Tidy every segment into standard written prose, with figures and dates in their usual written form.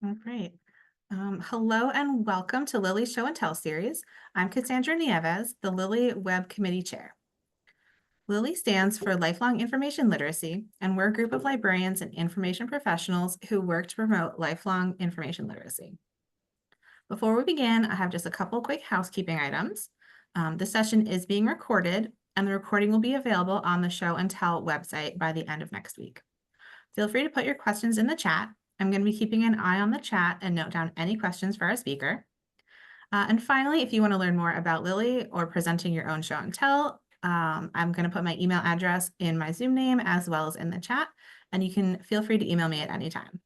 All right. Hello and welcome to Lily's Show and Tell series. I'm Cassandra Nieves, the Lily Web Committee Chair. Lily stands for Lifelong Information Literacy, and we're a group of librarians and information professionals who work to promote lifelong information literacy. Before we begin, I have just a couple quick housekeeping items. This session is being recorded, and the recording will be available on the Show and Tell website by the end of next week. Feel free to put your questions in the chat. I'm going to be keeping an eye on the chat and note down any questions for our speaker. And finally, if you want to learn more about Lily or presenting your own show and tell, I'm going to put my email address in my Zoom name as well as in the chat, and you can feel free to email me at any time.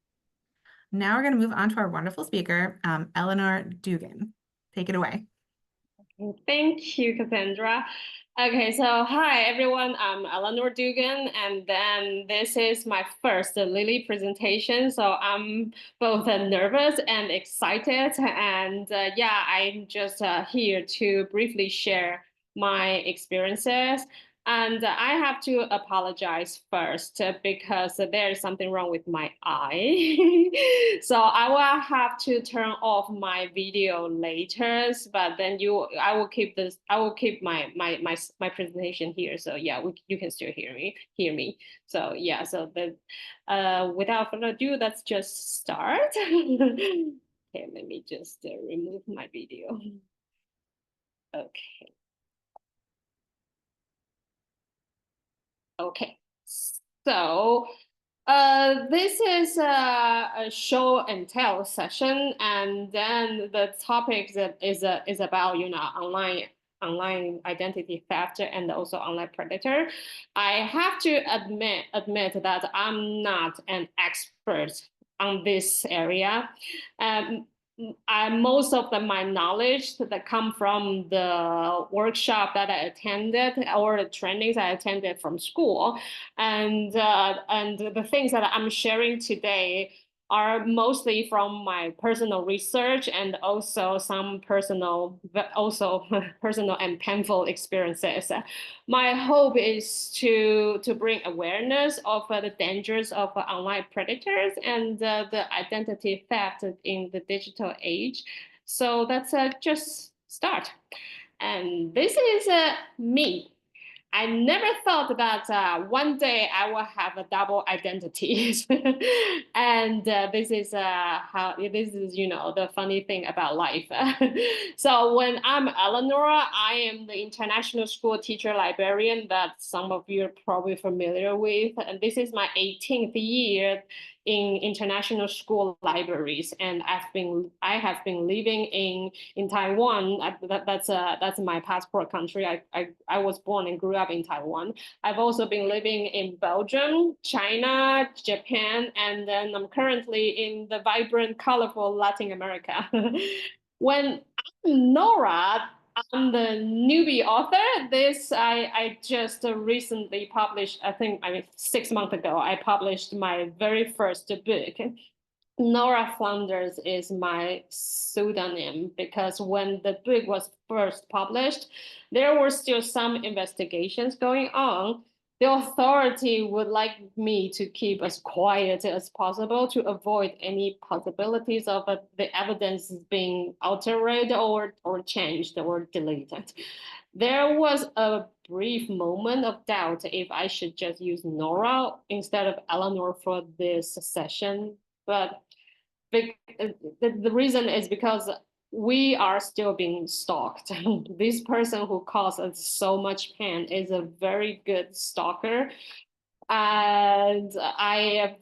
Now we're going to move on to our wonderful speaker, Eleanor Duggan. Take it away. Thank you, Cassandra. Okay, so hi everyone, I'm Eleanor Duggan, and then this is my first Lily presentation. So I'm both nervous and excited, and yeah, I'm just here to briefly share my experiences. And I have to apologize first because there is something wrong with my eye. So I will have to turn off my video later, but then I will keep this, I will keep my presentation here. So yeah, you can still hear me. So yeah, so without further ado, let's just start. Okay, let me just remove my video. Okay. Okay, so this is a show and tell session, and then the topic that is about online identity theft and also online predator. I have to admit that I'm not an expert on this area. Um, most of my knowledge that come from the workshop that I attended or the trainings I attended from school, and the things that I'm sharing today are mostly from my personal research and also some personal and painful experiences. My hope is to bring awareness of the dangers of online predators and the identity theft in the digital age. So let's just start. And this is me. I never thought that one day I will have a double identity, and this is the funny thing about life. So when I'm Eleanor, I am the international school teacher librarian that some of you are probably familiar with, and this is my 18th year in international school libraries, and I have been living in Taiwan. That's my passport country. I was born and grew up in Taiwan. I've also been living in Belgium, China, Japan, and then I'm currently in the vibrant, colorful Latin America. When I'm Nora, I'm the newbie author. I just recently published, I think 6 months ago, I published my very first book. Nora Flanders is my pseudonym because when the book was first published, there were still some investigations going on. The authority would like me to keep as quiet as possible to avoid any possibilities of the evidence being altered or changed or deleted. There was a brief moment of doubt if I should just use Nora instead of Eleanor for this session, but the reason is because we are still being stalked. This person who caused us so much pain is a very good stalker. And I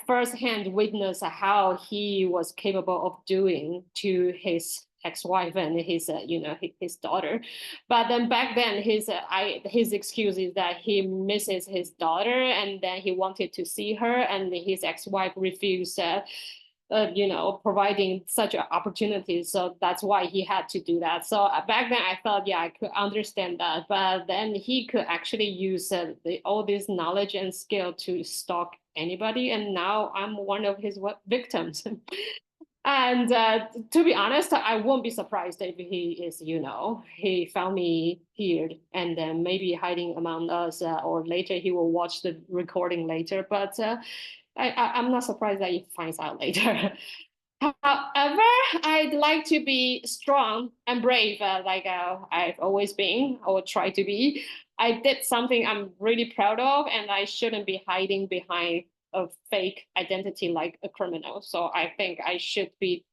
firsthand witnessed how he was capable of doing to his ex-wife and his daughter. But then back then his excuse is that he misses his daughter and then he wanted to see her and his ex-wife refused providing such opportunities. So that's why he had to do that. So back then I thought, yeah, I could understand that. But then he could actually use all this knowledge and skill to stalk anybody. And now I'm one of his victims. And to be honest, I won't be surprised if he is, he found me here and then maybe hiding among us, or later he will watch the recording later. But I'm not surprised that he finds out later. However, I'd like to be strong and brave, like I've always been, or try to be. I did something I'm really proud of, and I shouldn't be hiding behind a fake identity like a criminal. So I think I shouldn't be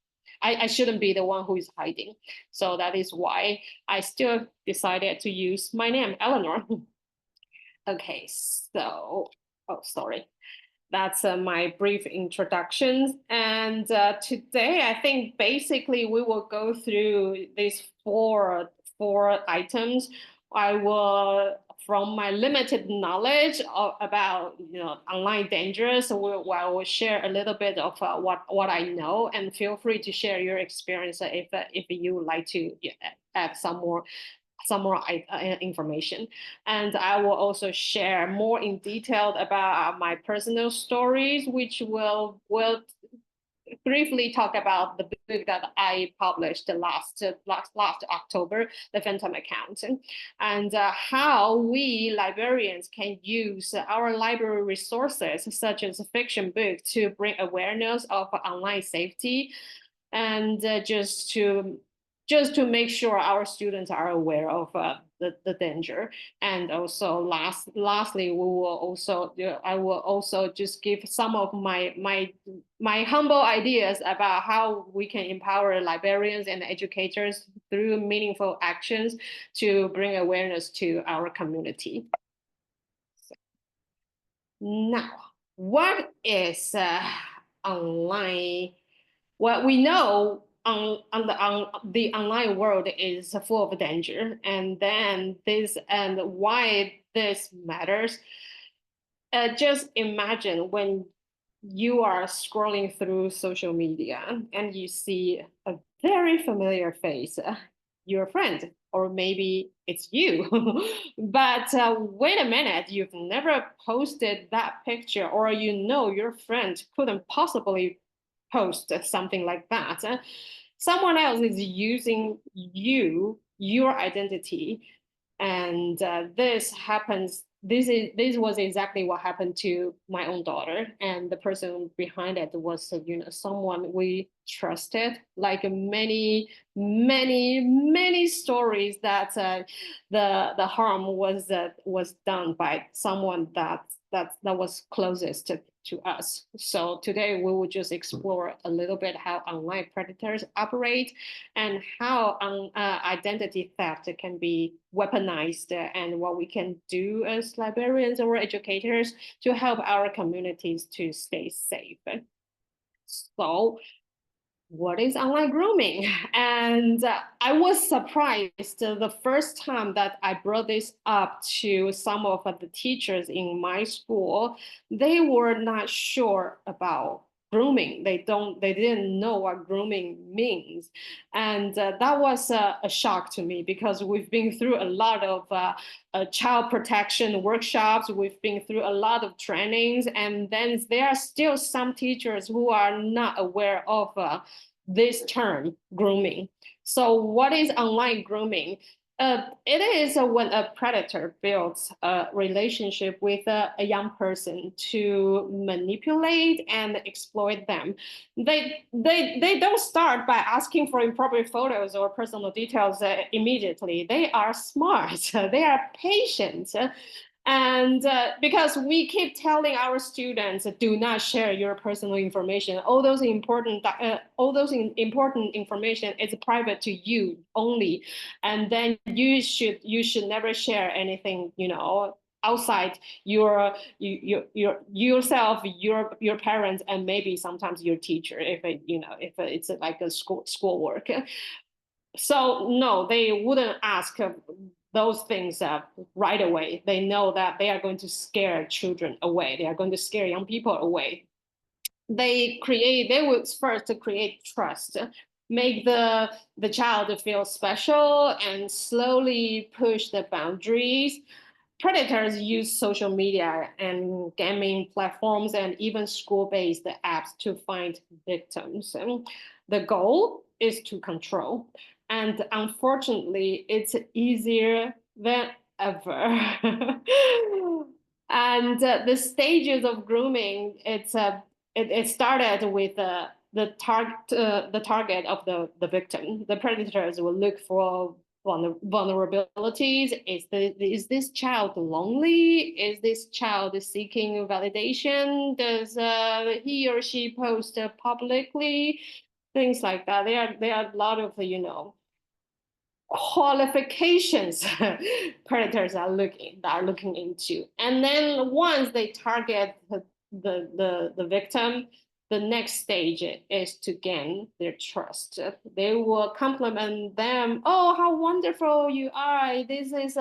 the one who is hiding. So that is why I still decided to use my name, Eleanor. Okay, so, oh, sorry. That's my brief introduction. And today, I think basically we will go through these four items. I will, from my limited knowledge about online dangers, I will share a little bit of what I know, and feel free to share your experience if you would like to add some more information. And I will also share more in detail about my personal stories, which will briefly talk about the book that I published last October, The Phantom Account, and how we librarians can use our library resources, such as a fiction book, to bring awareness of online safety, and just to make sure our students are aware of the danger. And also lastly, I will also just give some of my humble ideas about how we can empower librarians and educators through meaningful actions to bring awareness to our community. So, now, what is online? Well, we know the online world is full of danger, and why this matters. Just imagine when you are scrolling through social media and you see a very familiar face, your friend, or maybe it's you. But wait a minute, you've never posted that picture, or your friend couldn't possibly post something like that. Someone else is using your identity, and this was exactly what happened to my own daughter, and the person behind it was someone we trusted. Like many stories that the harm was done by someone that was closest to us. So today we will just explore a little bit how online predators operate, and how identity theft can be weaponized, and what we can do as librarians or educators to help our communities to stay safe. So what is online grooming? And I was surprised the first time that I brought this up to some of the teachers in my school. They were not sure about grooming. They didn't know what grooming means. And that was a shock to me, because we've been through a lot of child protection workshops. We've been through a lot of trainings, and then there are still some teachers who are not aware of this term, grooming. So what is online grooming? It is when a predator builds a relationship with a young person to manipulate and exploit them. They don't start by asking for inappropriate photos or personal details immediately. They are smart. They are patient. And because we keep telling our students, do not share your personal information. All those important information is private to you only, and then you should never share anything, outside yourself, your parents, and maybe sometimes your teacher, if it's like a schoolwork. So no, they wouldn't ask those things right away. They know that they are going to scare children away. They are going to scare young people away. They would first create trust, make the child feel special, and slowly push the boundaries. Predators use social media and gaming platforms and even school-based apps to find victims. And the goal is to control. And unfortunately, it's easier than ever. And the stages of grooming, it started with the target of the victim. The predators will look for vulnerabilities. Is this child lonely? Is this child seeking validation? Does he or she post publicly? Things like that. There are a lot of qualifications predators are looking into. And then once they target the victim, the next stage is to gain their trust. They will compliment them. Oh, how wonderful you are! This is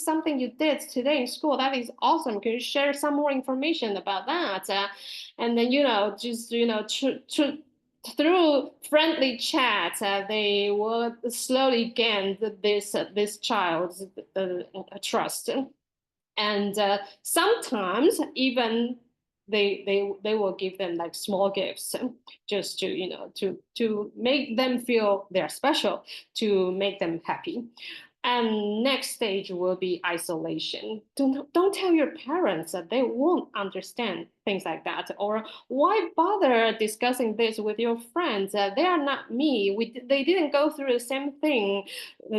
something you did today in school. That is awesome. Can you share some more information about that? And then through friendly chat, they will slowly gain this child's trust, and sometimes even they will give them like small gifts, just to to make them feel they're special, to make them happy. And next stage will be isolation. Don't tell your parents that they won't understand things like that. Or why bother discussing this with your friends? They are not me. They didn't go through the same thing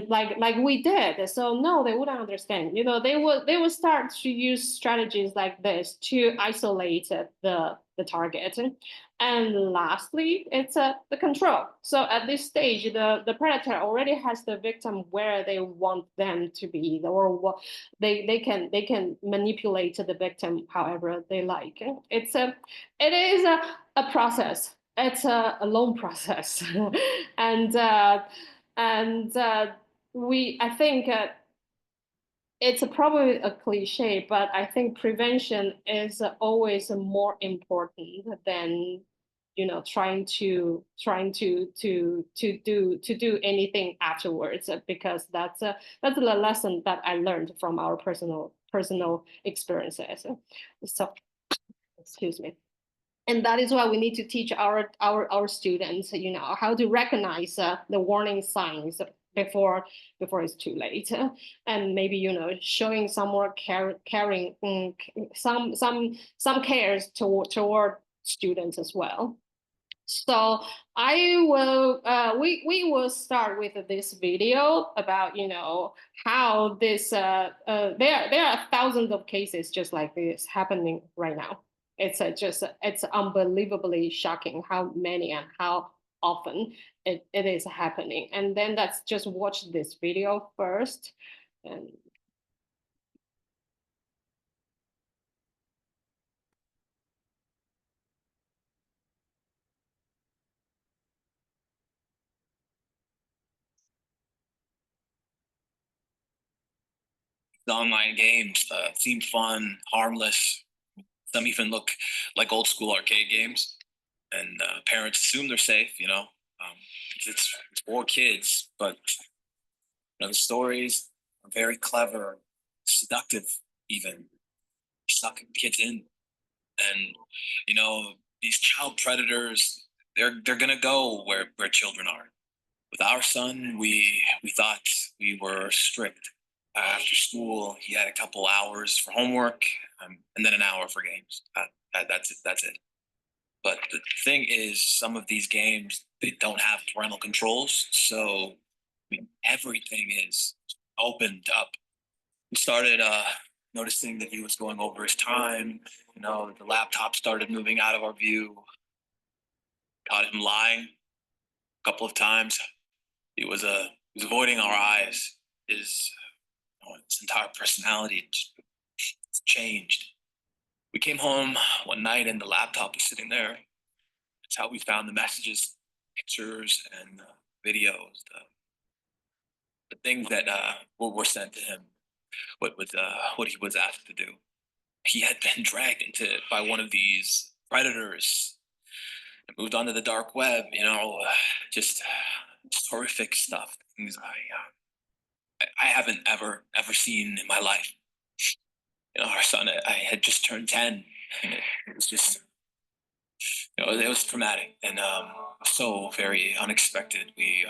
like we did. So no, they wouldn't understand. They will start to use strategies like this to isolate the target. And lastly, it's the control. So at this stage, the predator already has the victim where they want them to be, or what they can manipulate the victim however they like. It is a process. It's a long process, and and we I think it's probably a cliche, but I think prevention is always more important than trying to do anything afterwards, because that's the lesson that I learned from our personal experiences. So excuse me. And that is why we need to teach our students, how to recognize the warning signs before it's too late, and maybe showing some more caring, some cares toward students as well. So I will we will start with this video about how this there are thousands of cases just like this happening right now. It's unbelievably shocking how many and how often it is happening. And then let's just watch this video first. And the online games seem fun, harmless. Some even look like old school arcade games, and parents assume they're safe. It's for kids, but the stories are very clever, seductive, even sucking kids in. And these child predators, they're gonna go where children are. With our son, we thought we were strict. After school, he had a couple hours for homework, and then an hour for games. That's it. That's it. But the thing is, some of these games, they don't have parental controls, so everything is opened up. We started noticing that he was going over his time. The laptop started moving out of our view. Caught him lying a couple of times. He was avoiding our eyes. His entire personality just changed. We came home one night and the laptop was sitting there. That's how we found the messages, pictures, and videos, the things that were sent to him. What he was asked to do. He had been dragged into it by one of these predators and moved onto the dark web. Just horrific stuff. Things I haven't ever seen in my life. Our son, I had just turned 10, and it was just, it was traumatic and so very unexpected. We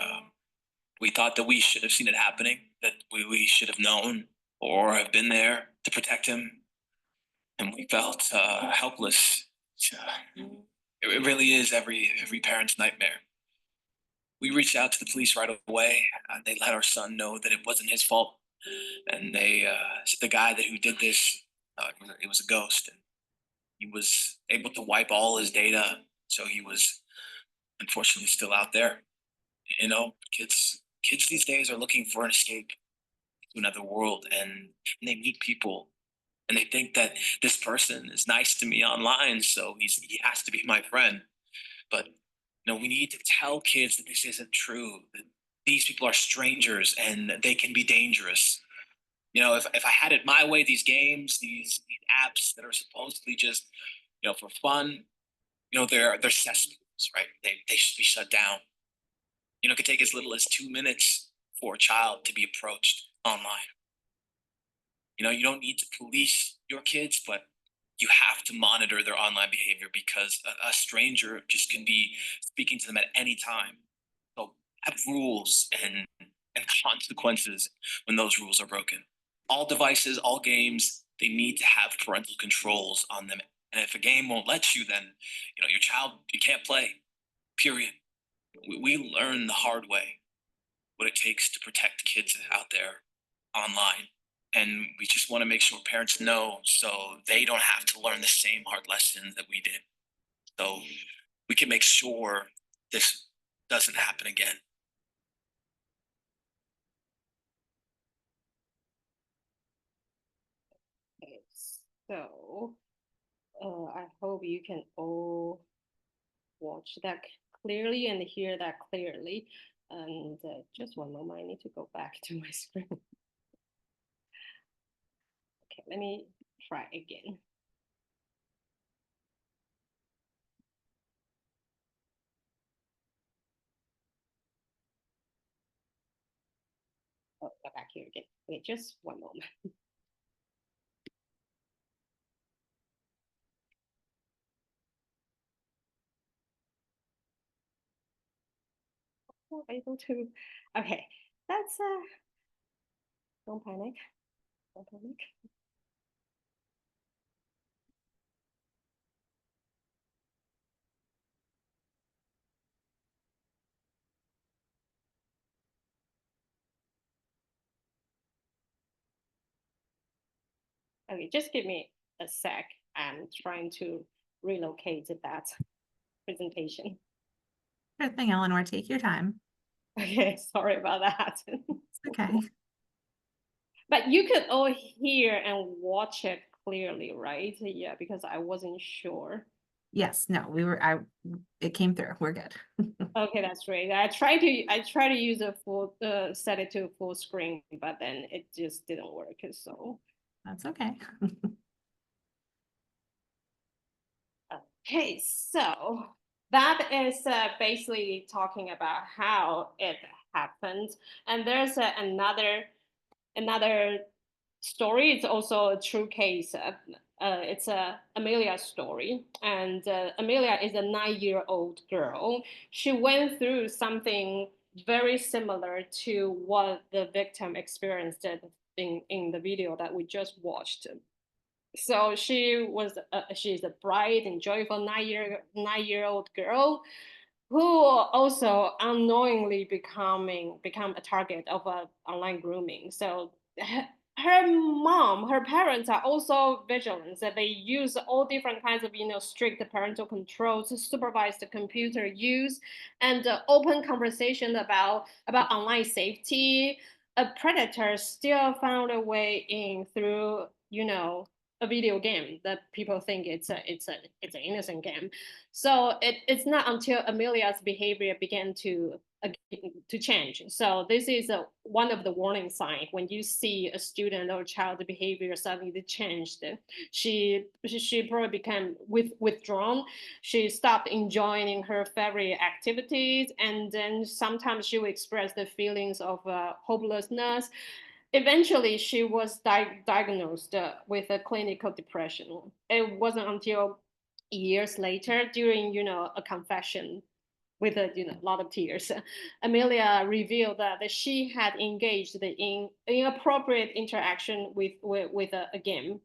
thought that we should have seen it happening, that we should have known or have been there to protect him. and we felt helpless. It really is every parent's nightmare. We reached out to the police right away. They let our son know that it wasn't his fault, and they said the guy who did this, it was a ghost, and he was able to wipe all his data. So he was unfortunately still out there. You know, kids these days are looking for an escape to another world, and they meet people, and they think that this person is nice to me online, so he has to be my friend. But we need to tell kids that this isn't true. That these people are strangers and they can be dangerous. If I had it my way, these games, these apps that are supposedly just for fun, they're cesspools, right? They should be shut down. It could take as little as 2 minutes for a child to be approached online. You don't need to police your kids, but you have to monitor their online behavior because a stranger just can be speaking to them at any time. So have rules and consequences when those rules are broken. All devices, all games, they need to have parental controls on them. And if a game won't let you, then your child, you can't play. Period. We learn the hard way what it takes to protect kids out there online. And we just want to make sure parents know so they don't have to learn the same hard lessons that we did. So we can make sure this doesn't happen again. Okay, so I hope you can all watch that clearly and hear that clearly. And just one moment, I need to go back to my screen. Okay, let me try again. Oh, go back here again. Okay, just one moment. Not able to. Okay, that's don't panic. Don't panic. Okay, just give me a sec. I'm trying to relocate that presentation. Sure thing, Eleanor, take your time. Okay, sorry about that. It's okay. But you could all hear and watch it clearly, right? Yeah, because I wasn't sure. Yes, no, it came through. We're good. Okay, that's great. I try to use a full set it to full screen, but then it just didn't work. So That's okay. okay, so that is basically talking about how it happened, and there's another story. It's also a true case. It's Amelia's story, and Amelia is a 9-year-old girl. She went through something very similar to what the victim experienced in the video that we just watched. So she's a bright and joyful 9-year-old girl who also unknowingly become a target of online grooming. So her parents are also vigilant. That they use all different kinds of strict parental controls to supervise the computer use and open conversation about online safety. A predator still found a way in through a video game that people think it's an innocent game. So it's not until Amelia's behavior began to change. So this is one of the warning signs when you see a student or child behavior suddenly changed. She probably became withdrawn. She stopped enjoying her favorite activities, and then sometimes she would express the feelings of hopelessness. Eventually, she was diagnosed with a clinical depression. It wasn't until years later, during a confession with a lot of tears, Amelia revealed that she had engaged in inappropriate interaction with a game.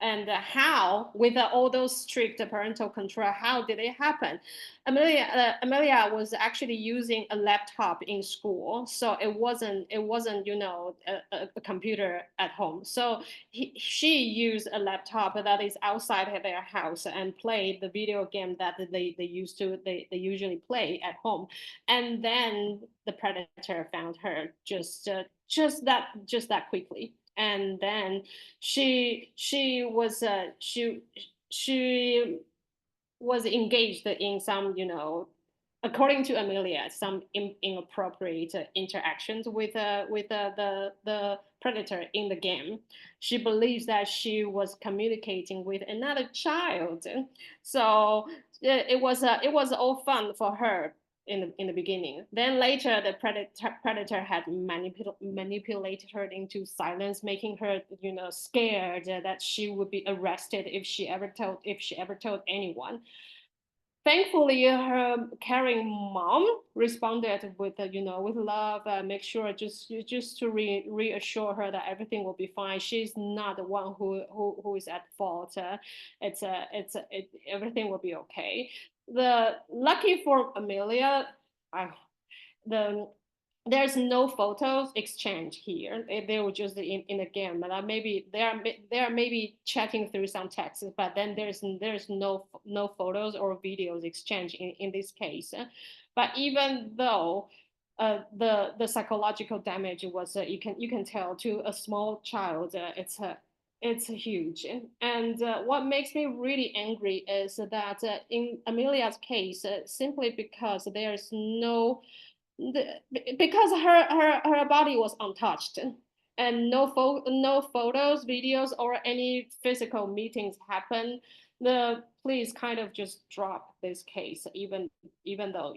And how, with all those strict parental control, how did it happen? Amelia was actually using a laptop in school, so it wasn't a computer at home. So she used a laptop that is outside of their house and played the video game that they usually play at home. And then the predator found her just that quickly. And then she was engaged in some, according to Amelia, some inappropriate interactions with the predator in the game. She believes that she was communicating with another child. So it was all fun for her in the beginning. Then later, the predator had manipulated her into silence, making her, scared that she would be arrested if she ever told anyone. Thankfully, her caring mom responded with, with love, make sure just to reassure her that everything will be fine. She's not the one who is at fault. Everything will be okay. Lucky for Amelia, I, the there's no photos exchange here. They were just in a game, but maybe they are maybe chatting through some texts, but then there's no photos or videos exchange in this case. But even though the psychological damage was, you can tell, to a small child, it's huge. And what makes me really angry is that in Amelia's case, simply because there's no because her body was untouched, and no photos, videos, or any physical meetings happened, the police kind of just drop this case, even though,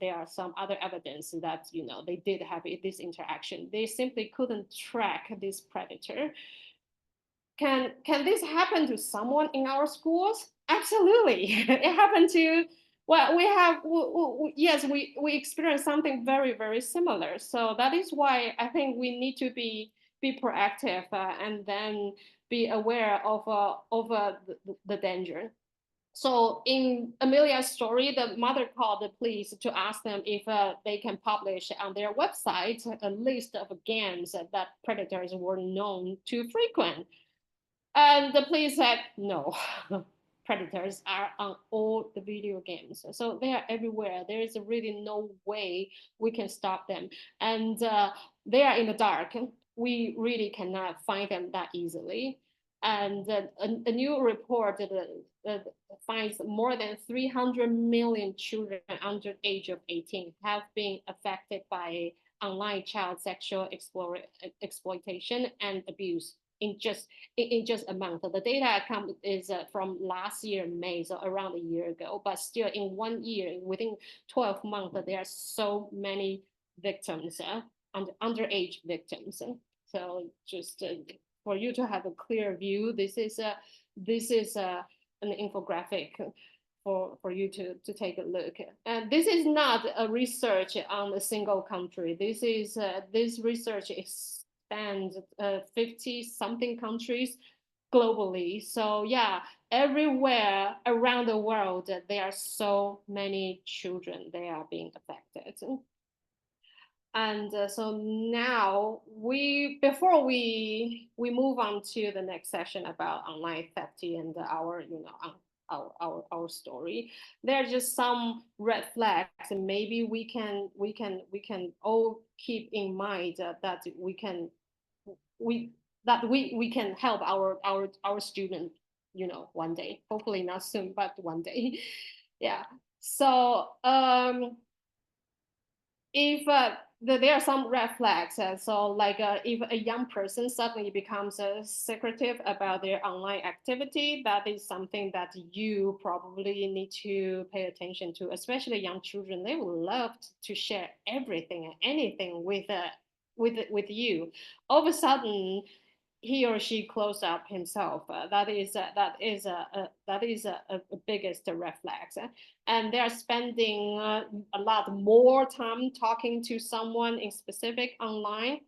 there are some other evidence that, they did have this interaction. They simply couldn't track this predator. Can this happen to someone in our schools? Absolutely. It happened to, well, yes, we experienced something very, very similar. So that is why I think we need to be proactive, and then be aware of the danger. So in Amelia's story, the mother called the police to ask them if they can publish on their website a list of games that predators were known to frequent. And the police said, no, predators are on all the video games. So they are everywhere. There is really no way we can stop them. And they are in the dark. We really cannot find them that easily. And a new report finds more than 300 million children under the age of 18 have been affected by online child sexual exploitation and abuse in just a month. The data is from last year May, so around a year ago. But still, in 1 year, within 12 months, there are so many victims, underage victims. So just for you to have a clear view, this is an infographic for you to take a look. And this is not a research on a single country. This research spans 50 something countries globally. So yeah, everywhere around the world, there are so many children they are being affected. And so now before we move on to the next session about online theft and our story, there are just some red flags, and maybe we can all keep in mind that we can help our student, one day, hopefully not soon, but one day. Yeah. So if there are some red flags, so like if a young person suddenly becomes secretive about their online activity, that is something that you probably need to pay attention to. Especially young children, they would love to share everything and anything with you. All of a sudden, he or she close up himself. That is a biggest red flag. And they are spending a lot more time talking to someone in specific online.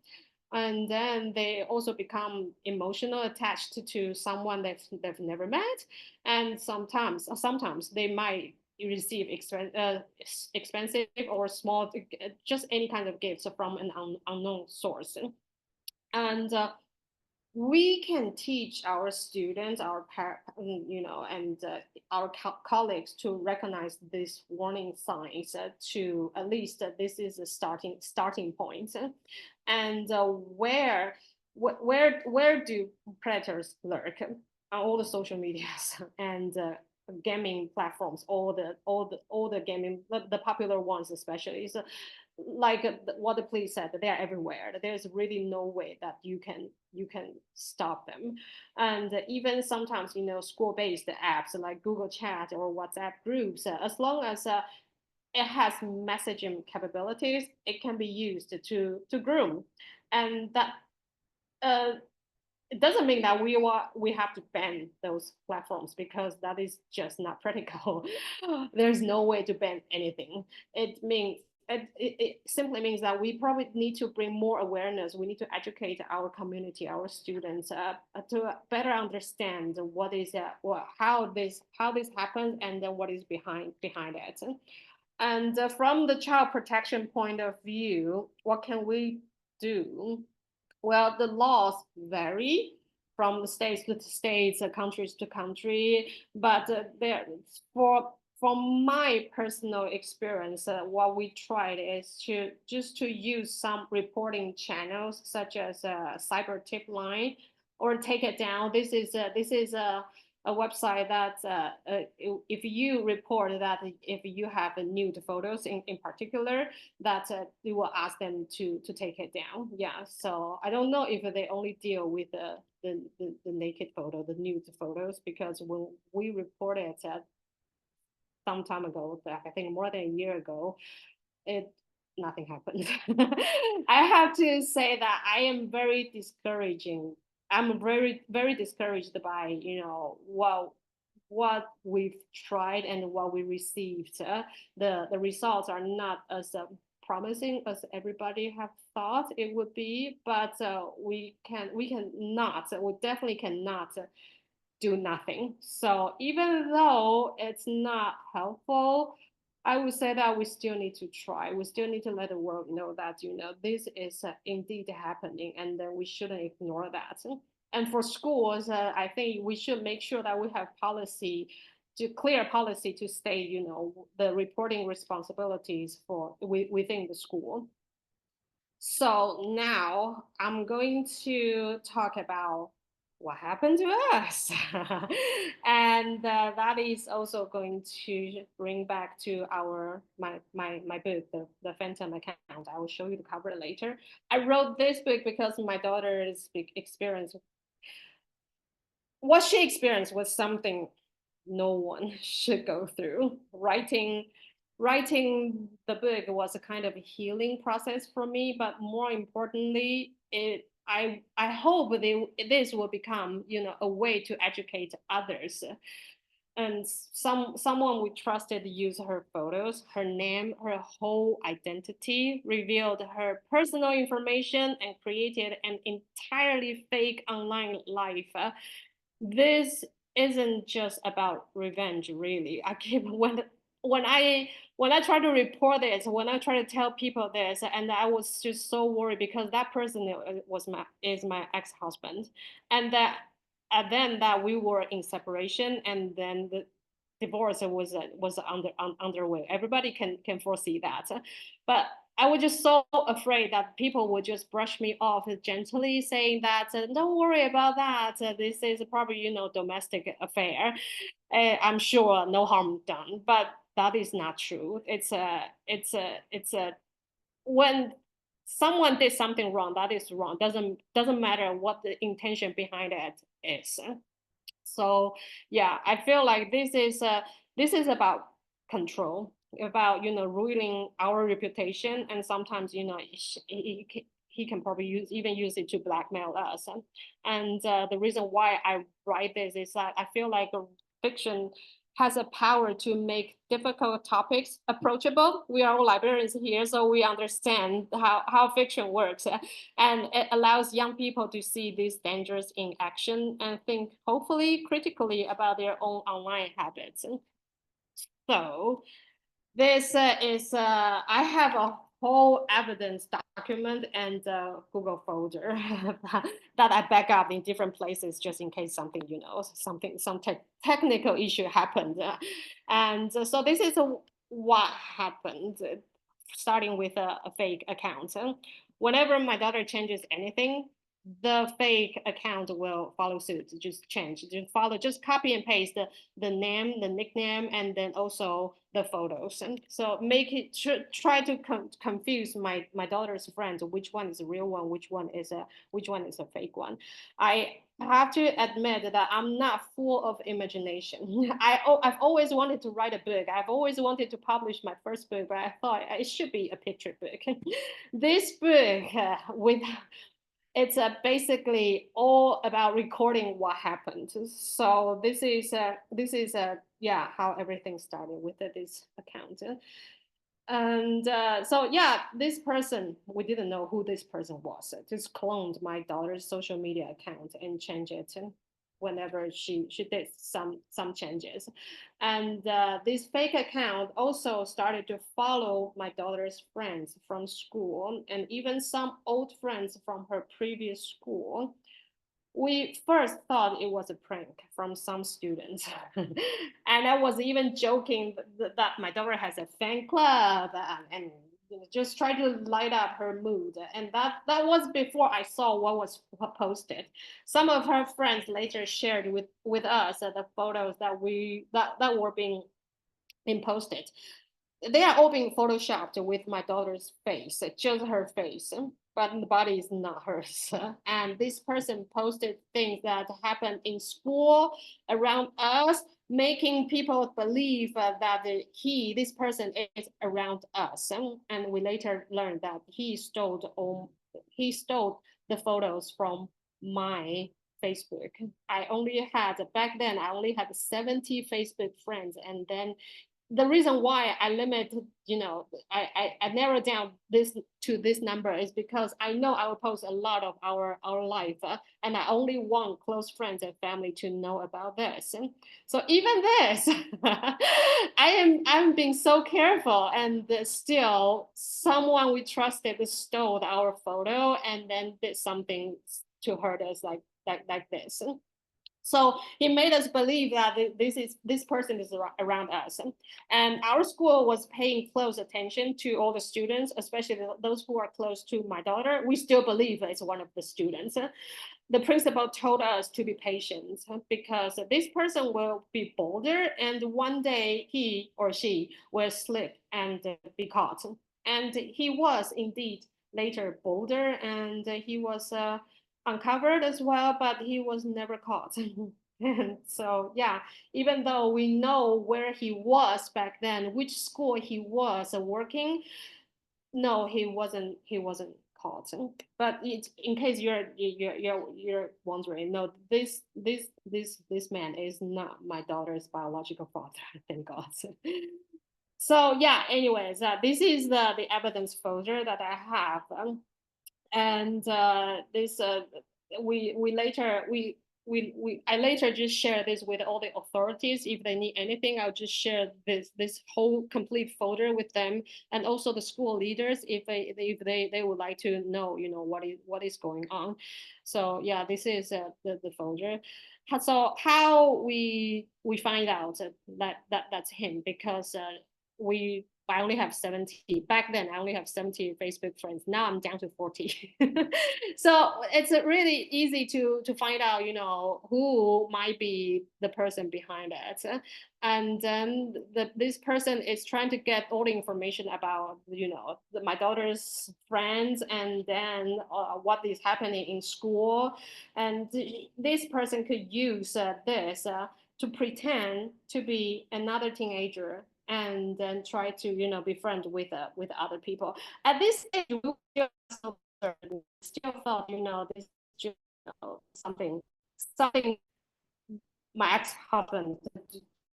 And then they also become emotional attached to someone that they've never met. And sometimes they might receive expensive or small, just any kind of gifts from an unknown source. And we can teach our students, and our colleagues to recognize these warning signs, to at least this is a starting point. And where do predators lurk? On all the social medias and gaming platforms, all the gaming, the popular ones especially. So like what the police said, they are everywhere. There's really no way that you can stop them. And even sometimes, school-based apps like Google Chat or WhatsApp groups, as long as it has messaging capabilities, it can be used to groom. And that uh, it doesn't mean that we have to ban those platforms, because that is just not practical. There's no way to ban anything. It simply means that we probably need to bring more awareness. We need to educate our community, our students, to better understand what is how this happens, and then what is behind it. And from the child protection point of view, what can we do? Well, the laws vary from the states to states, countries to country, but there, from my personal experience, what we tried is to use some reporting channels, such as cyber tip line, or take it down. This is a website that if you report that, if you have nude photos in particular, that we will ask them to take it down. Yeah, so I don't know if they only deal with the naked photo, the nude photos, because when we reported some time ago, I think more than a year ago, nothing happened. I have to say that I am very discouraging. I'm very discouraged by what we've tried and what we received. The results are not as promising as everybody have thought it would be, but we definitely cannot do nothing. So even though it's not helpful, I would say that we still need to try. We still need to let the world know that this is indeed happening, and then we shouldn't ignore that. And for schools, I think we should make sure that we have clear policy to state, the reporting responsibilities within the school. So now I'm going to talk about what happened to us. And that is also going to bring back to my book, the Phantom Account. I will show you the cover later. I wrote this book because my daughter's experience, what she experienced, was something no one should go through. Writing the book was a kind of a healing process for me, but more importantly, I hope this will become a way to educate others. And someone we trusted used her photos, her name, her whole identity, revealed her personal information, and created an entirely fake online life. This isn't just about revenge, really. I keep when I try to report this, when I try to tell people this, and I was just so worried, because that person is my ex-husband, and then that we were in separation, and then the divorce was underway. Everybody can foresee that, but I was just so afraid that people would just brush me off gently, saying that don't worry about that. This is probably domestic affair. I'm sure no harm done, but that is not true. It's a when someone did something wrong, that is wrong. Doesn't matter what the intention behind it is. So yeah, I feel like this is about control, about ruining our reputation, and sometimes he can probably use it to blackmail us. And the reason why I write this is that I feel like fiction has a power to make difficult topics approachable. We are all librarians here, so we understand how fiction works. And it allows young people to see these dangers in action and think hopefully critically about their own online habits. So this I have a whole evidence document and Google folder that I back up in different places just in case something, some technical issue happened. And so this is what happened, starting with a fake account. Whenever my daughter changes anything, the fake account will follow suit, just change, just copy and paste the name, the nickname, and then also the photos. And so make it try to confuse my daughter's friends, which one is a real one, which one is a fake one. I have to admit that I'm not full of imagination. I've always wanted to write a book. I've always wanted to publish my first book, but I thought it should be a picture book. This book it's basically all about recording what happened. So this is yeah, how everything started with this account. And so yeah, this person, we didn't know who this person was. Just cloned my daughter's social media account and changed it whenever she did some changes. And this fake account also started to follow my daughter's friends from school and even some old friends from her previous school. We first thought it was a prank from some students. And I was even joking that my daughter has a fan club and just try to light up her mood. And that was before I saw what was posted. Some of her friends later shared with us the photos that were being posted. They are all being photoshopped with my daughter's face, just her face, but the body is not hers. And this person posted things that happened in school around us, making people believe that this person is around us. And we later learned that he stole the photos from my Facebook. Back then I only had 70 Facebook friends, and then the reason why I limited, I narrowed down this to this number is because I know I will post a lot of our life, and I only want close friends and family to know about this. And so even this, I'm being so careful, and still someone we trusted stole our photo and then did something to hurt us like this. So he made us believe that this person is around us. And our school was paying close attention to all the students, especially those who are close to my daughter. We still believe it's one of the students. The principal told us to be patient because this person will be bolder, and one day he or she will slip and be caught. And he was indeed later bolder, and he was uncovered as well, but he was never caught. And so yeah, even though we know where he was back then, which school he was working, no, he wasn't caught. But in case you're wondering, no, this man is not my daughter's biological father. Thank God. So yeah, anyways, this is the evidence folder that I have. And this I later just share this with all the authorities. If they need anything, I'll just share this whole complete folder with them, and also the school leaders if they would like to know, what is going on. So yeah, this is the folder. So how we find out that's him, because I only have 70. Back then, I only have 70 Facebook friends. Now I'm down to 40. So it's really easy to find out, who might be the person behind it. And then this person is trying to get all the information about, my daughter's friends, and then what is happening in school. And this person could use this to pretend to be another teenager, and then try to befriend with other people. At this stage, we still thought this is just something my ex-husband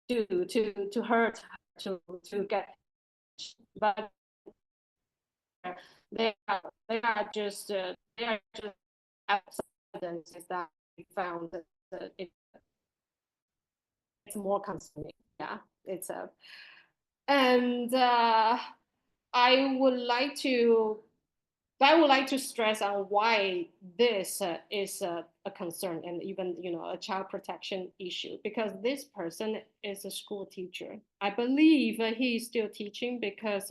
do to hurt her, to get, but they are just evidences that we found that it's more concerning. Yeah, it's a and I would like to stress on why this is a concern and even a child protection issue, because this person is a school teacher. I believe he is still teaching because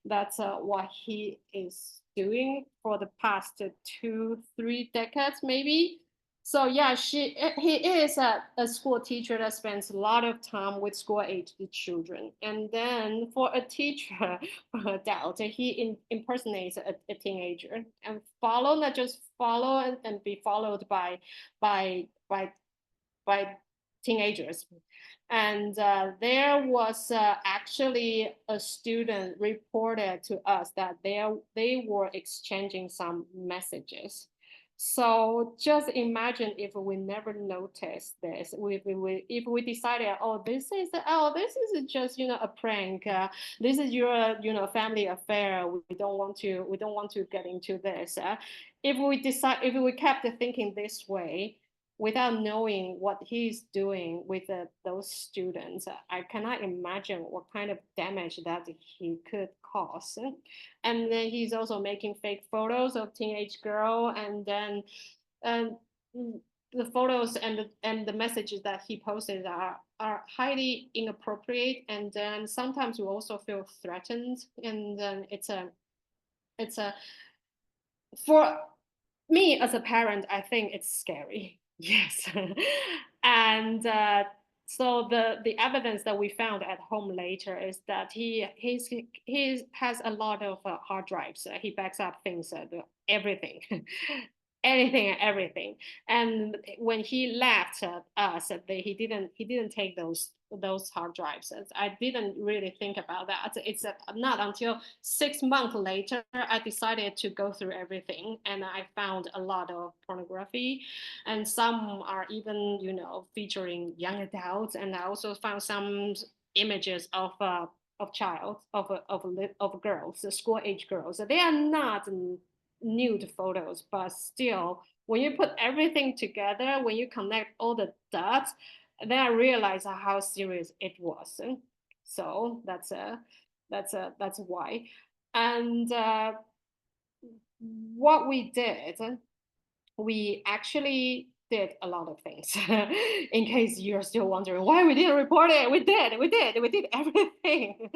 that's what he is doing for the past 2-3 decades maybe. So yeah, he is a school teacher that spends a lot of time with school aged children. And then for a teacher, for adult, he impersonates a teenager and not just follow and be followed by by teenagers. And there was actually a student reported to us that they were exchanging some messages. So just imagine if we never noticed this, if we decided, oh, this is just a prank. This is your family affair. We don't want to get into this. If we kept thinking this way, without knowing what he's doing with those students, I cannot imagine what kind of damage that he could cause. And then he's also making fake photos of teenage girl, and then the photos and the messages that he posted are highly inappropriate, and then sometimes you also feel threatened, and then it's a for me as a parent, I think it's scary. Yes. And so the evidence that we found at home later is that he has a lot of hard drives. He backs up things, everything, anything and everything. And when he left us, he didn't take those hard drives. I didn't really think about that. It's not until 6 months later I decided to go through everything, and I found a lot of pornography, and some are even featuring young adults, and I also found some images of girls, school age girls. They are not nude photos, but still, when you put everything together, when you connect all the dots, then I realized how serious it was. So that's why. And what we did, we actually did a lot of things. In case you're still wondering why we didn't report it, we did everything.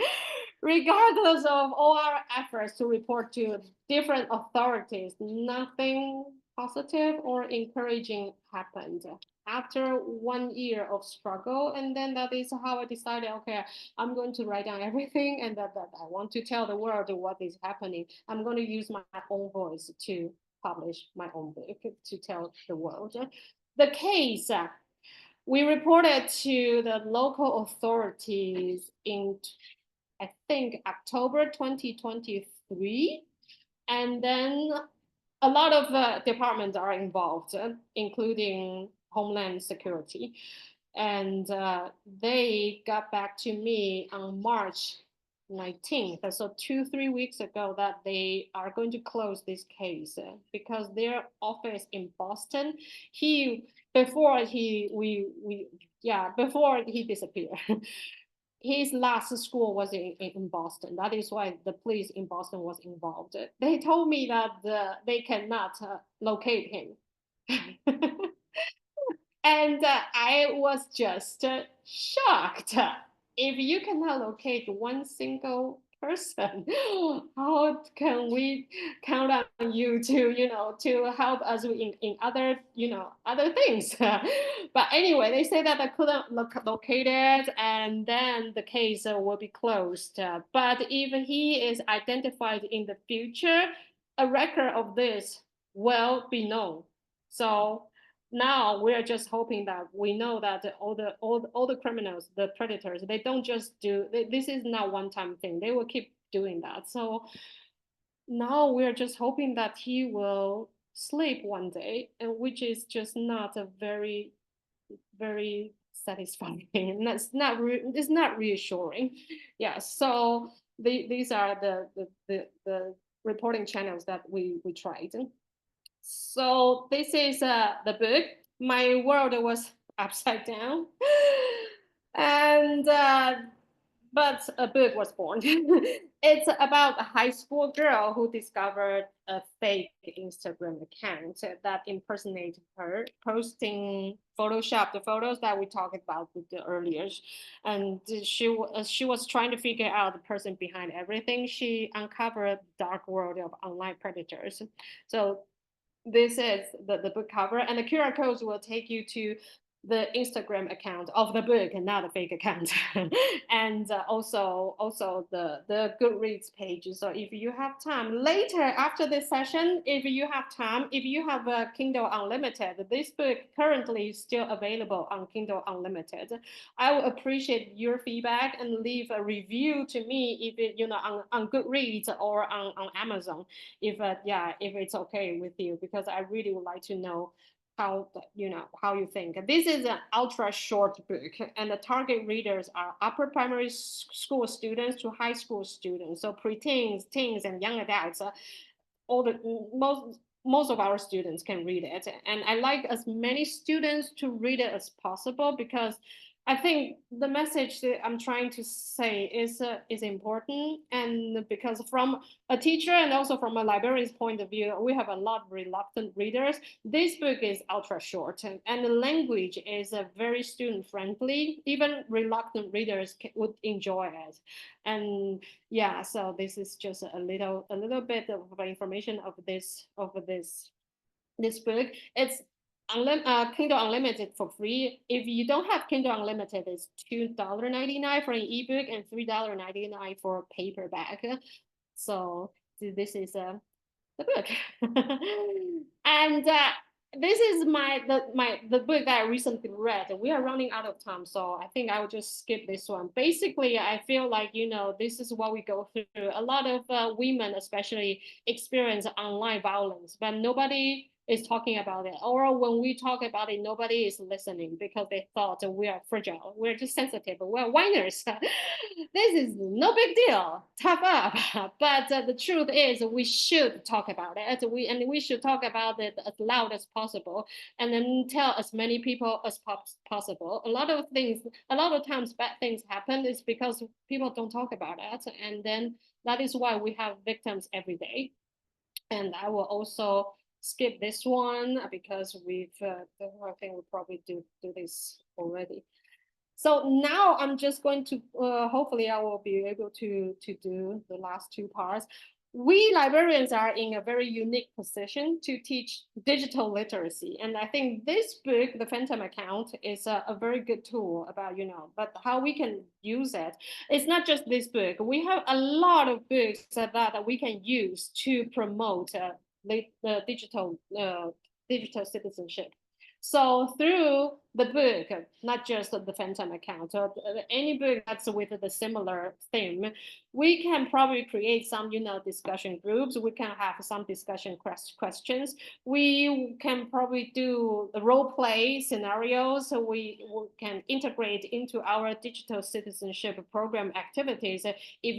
Regardless of all our efforts to report to different authorities, nothing positive or encouraging happened. After 1 year of struggle, and then that is how I decided, okay, I'm going to write down everything, and that I want to tell the world what is happening. I'm going to use my own voice to publish my own book to tell the world. The case, we reported to the local authorities in, I think, October 2023. And then a lot of departments are involved, including Homeland Security. And they got back to me on March 19th, so 2-3 weeks ago, that they are going to close this case because their office in Boston, before he disappeared, his last school was in Boston. That is why the police in Boston was involved. They told me that they cannot locate him. And I was just shocked. If you cannot locate one single person, how can we count on you to help us in other things? But anyway, they say that I couldn't locate it, and then the case will be closed. But if he is identified in the future, a record of this will be known. So now we're just hoping that we know that all the criminals, the predators, they don't just do this. Is not one-time thing. They will keep doing that. So now we're just hoping that he will sleep one day, and which is just not a very satisfying, and that's not it's not reassuring. Yeah, so these are the reporting channels that we tried. So this is the book. My world was upside down, and but a book was born. It's about a high school girl who discovered a fake Instagram account that impersonated her, posting Photoshop the photos that we talked about with the earlier. And she was trying to figure out the person behind everything. She uncovered the dark world of online predators. So this is the book cover, and the QR codes will take you to the Instagram account of the book and not a fake account. And also the Goodreads page. So if you have time later after this session, if you have time, if you have a Kindle Unlimited, this book currently is still available on Kindle Unlimited. I would appreciate your feedback and leave a review to me if it, on Goodreads or on Amazon, if if it's okay with you, because I really would like to know how how you think. This is an ultra short book, and the target readers are upper primary school students to high school students, so preteens, teens, and young adults. All the most of our students can read it, and I like as many students to read it as possible, because I think the message that I'm trying to say is important, and because from a teacher and also from a librarian's point of view, we have a lot of reluctant readers. This book is ultra short, and the language is very student friendly. Even reluctant readers would enjoy it, and yeah. So this is just a little bit of information of this book. It's Kindle Unlimited for free. If you don't have Kindle Unlimited, it's $2.99 for an ebook and $3.99 for paperback. So this is the book. And this is the book that I recently read. We are running out of time, so I think I will just skip this one. Basically, I feel like this is what we go through. A lot of women, especially, experience online violence, but nobody is talking about it, or when we talk about it, nobody is listening because they thought we are fragile, we're just sensitive, we're whiners. This is no big deal, tough up. But the truth is, we should talk about it. We should talk about it as loud as possible, and then tell as many people as possible. A lot of times bad things happen is because people don't talk about it, and then that is why we have victims every day. And I will also skip this one because I think we probably do this already. So now I'm just going to, hopefully I will be able to do the last two parts. We librarians are in a very unique position to teach digital literacy. And I think this book, The Phantom Account, is a very good tool about, but how we can use it. It's not just this book. We have a lot of books that we can use to promote the digital citizenship. So through the book, not just the Phantom Account, or any book that's with the similar theme, we can probably create some, discussion groups. We can have some discussion questions. We can probably do role play scenarios. So we can integrate into our digital citizenship program activities. If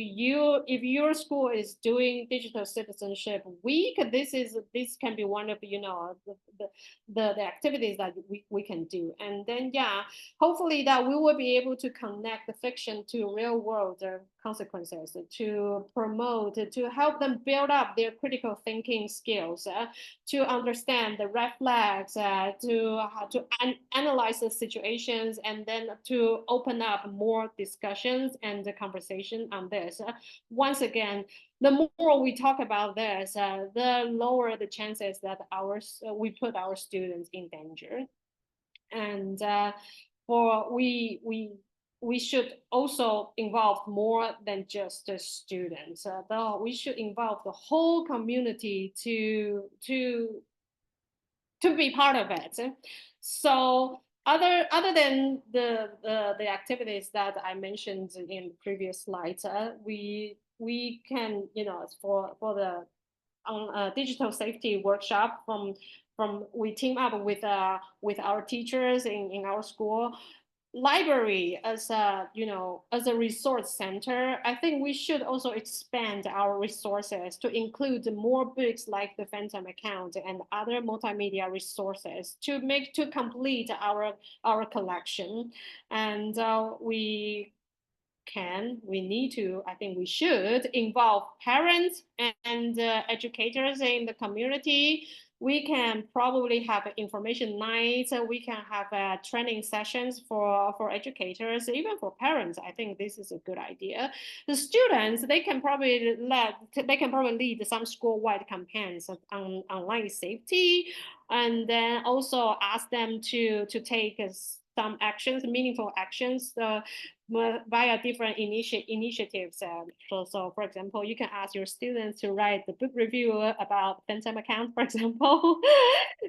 your school is doing digital citizenship week, this can be one of the activities that we can do. And then hopefully that we will be able to connect the fiction to real world consequences, to promote, to help them build up their critical thinking skills, to understand the red flags, to analyze the situations, and then to open up more discussions and the conversation on this. Once again, the more we talk about this, the lower the chances that we put our students in danger. And we should also involve more than just the students. Though we should involve the whole community to be part of it. So other than the activities that I mentioned in previous slides, we can, for the digital safety workshop we team up with our teachers in our school. library as a, as a resource center, I think we should also expand our resources to include more books like the Phantom Account and other multimedia resources to complete our collection. And I think we should involve parents and educators in the community. We can probably have information nights. We can have training sessions for educators, even for parents. I think this is a good idea. The students, they can probably lead some school-wide campaigns on online safety, and then also ask them to take some actions, meaningful actions, via different initiatives. So, for example, you can ask your students to write the book review about Phantom Account, for example.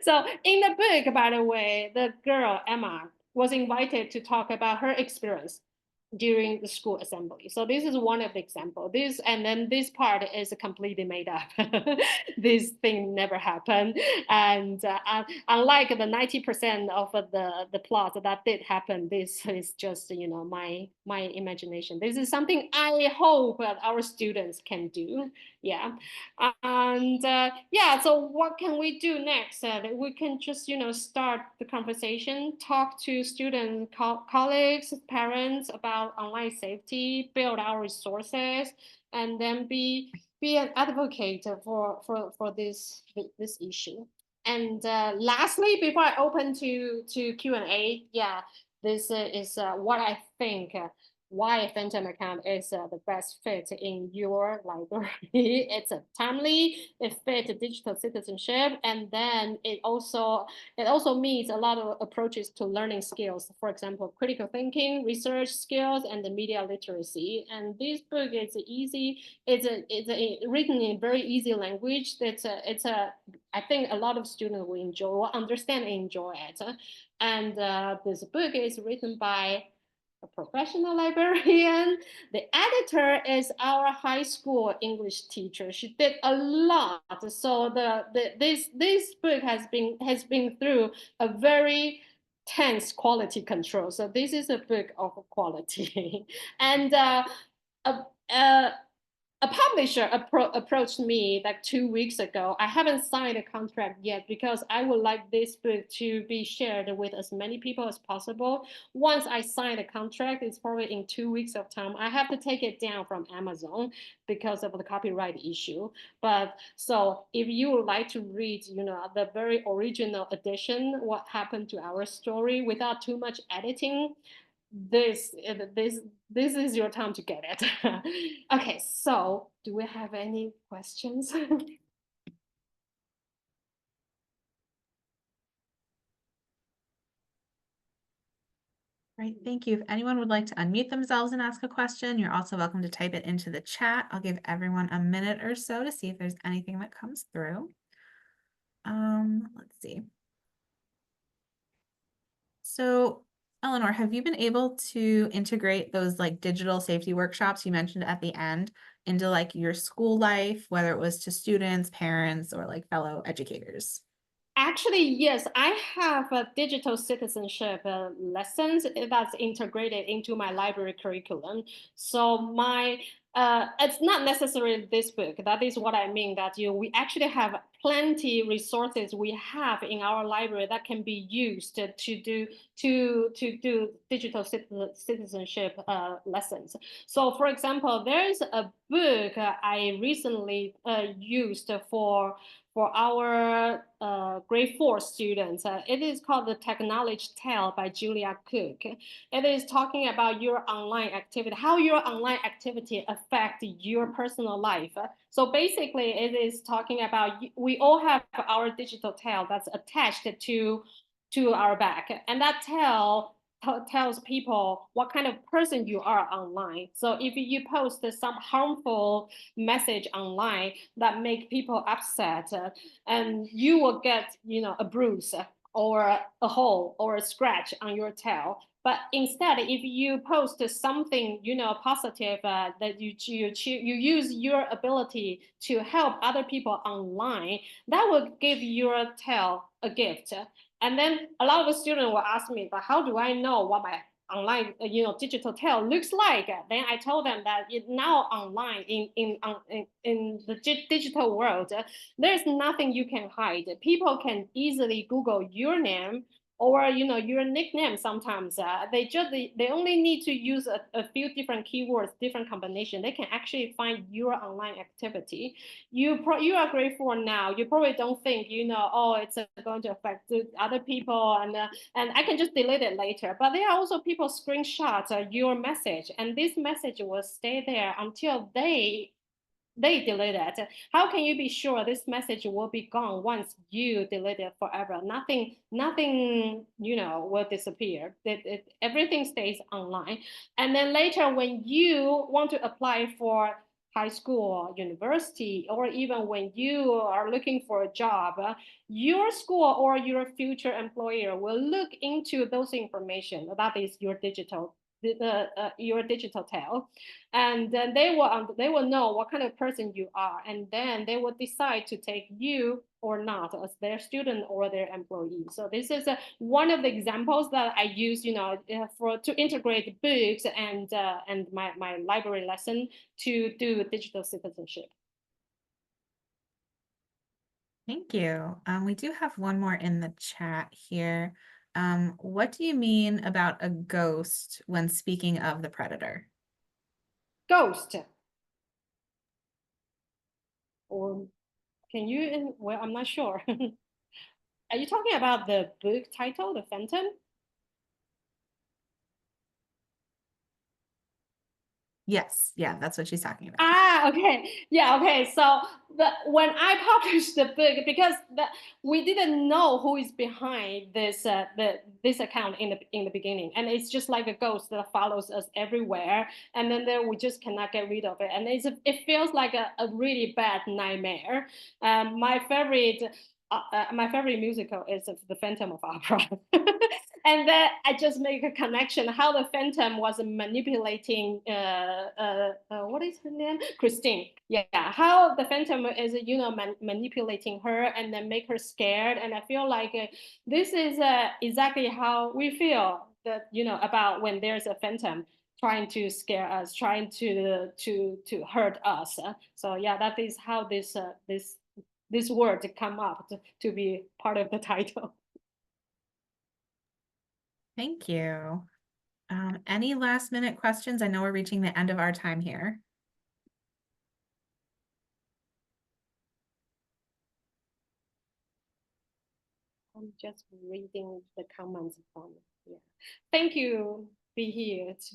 So in the book, by the way, the girl, Emma, was invited to talk about her experience during the school assembly. So this is one of the examples. And then this part is completely made up. This thing never happened. And unlike the 90% of the plot that did happen, this is just my imagination. This is something I hope that our students can do. Yeah. And yeah, so what can we do next? We can just start the conversation, talk to students, colleagues, parents about online safety, build our resources, and then be an advocate for this issue. And lastly, before I open to Q&A, yeah, this is what I think why Phantom Account is the best fit in your library. It's a timely, it fits digital citizenship, and then it also meets a lot of approaches to learning skills. For example, critical thinking, research skills, and the media literacy. And this book is easy. It's written in very easy language. I think a lot of students will enjoy, will understand and enjoy it. And this book is written by a professional librarian. The editor is our high school English teacher. She did a lot. So this book has been through a very tense quality control. So this is a book of quality. And a publisher approached me like 2 weeks ago. I haven't signed a contract yet because I would like this book to be shared with as many people as possible. Once I sign a contract, it's probably in 2 weeks of time. I have to take it down from Amazon because of the copyright issue. But so if you would like to read, the very original edition, what happened to our story without too much editing, this is your time to get it. Okay, so do we have any questions? Great, thank you. If anyone would like to unmute themselves and ask a question, you're also welcome to type it into the chat. I'll give everyone a minute or so to see if there's anything that comes through. Let's see. So, Eleanor, have you been able to integrate those like digital safety workshops you mentioned at the end into like your school life, whether it was to students, parents, or like fellow educators? Actually, yes, I have a digital citizenship lessons that's integrated into my library curriculum. So it's not necessarily this book. That is what I mean. That we actually have plenty resources we have in our library that can be used to do digital citizenship lessons. So, for example, there's a book I recently used for our grade 4 students. It is called The Technology Tale by Julia Cook. It is talking about your online activity, how your online activity affect your personal life. So basically, it is talking about we all have our digital tale that's attached to our back, and that tale tells people what kind of person you are online. So if you post some harmful message online that make people upset, and you will get a bruise or a hole or a scratch on your tail. But instead, if you post something positive, that you use your ability to help other people online, that will give your tail a gift. And then a lot of the students will ask me, but how do I know what my online, digital tail looks like. Then I told them that now online in the digital world, there's nothing you can hide. People can easily Google your name or your nickname. Sometimes they only need to use a few different keywords, different combination. They can actually find your online activity. You are grateful now. You probably don't think oh, it's going to affect other people, and I can just delete it later. But there are also people screenshot your message, and this message will stay there until they delete it. How can you be sure this message will be gone once you delete it forever? Nothing will disappear. Everything stays online. And then later, when you want to apply for high school or university, or even when you are looking for a job, your school or your future employer will look into those information. That is your digital tail, and then they will know what kind of person you are, and then they will decide to take you or not as their student or their employee. So this is one of the examples that I use, to integrate books and my library lesson to do digital citizenship. Thank you. We do have one more in the chat here. What do you mean about a ghost when speaking of the predator? Ghost. Or can you, well, I'm not sure. Are you talking about the book title, The Phantom? Yes, yeah, that's what she's talking about. Ah, okay. Yeah, okay. So when I published the book, because we didn't know who is behind this this account in the beginning, and it's just like a ghost that follows us everywhere, and then we just cannot get rid of it, and it feels like a really bad nightmare. My favorite musical is The Phantom of Opera. And then I just make a connection how the Phantom was manipulating what is her name? Christine. Yeah, how the Phantom is manipulating her and then make her scared. And I feel like this is exactly how we feel that about when there's a Phantom trying to scare us, trying to hurt us. So yeah, that is how this word come up to be part of the title. Thank you. Any last minute questions? I know we're reaching the end of our time here. I'm just reading the comments from here. Thank you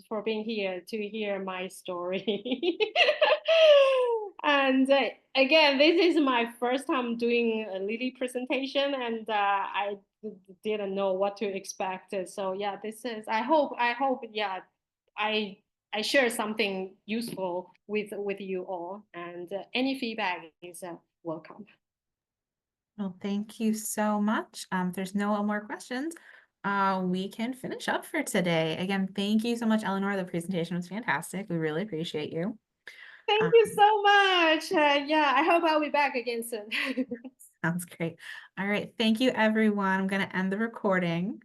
for being here to hear my story. And again, this is my first time doing a Lily presentation, and I didn't know what to expect. So yeah, this is. I hope. Yeah, I share something useful with you all, and any feedback is welcome. Well, thank you so much. If there's no more questions, we can finish up for today. Again, thank you so much, Eleanor. The presentation was fantastic. We really appreciate you. Thank you so much. Yeah, I hope I'll be back again soon. Sounds great. All right. Thank you, everyone. I'm going to end the recording.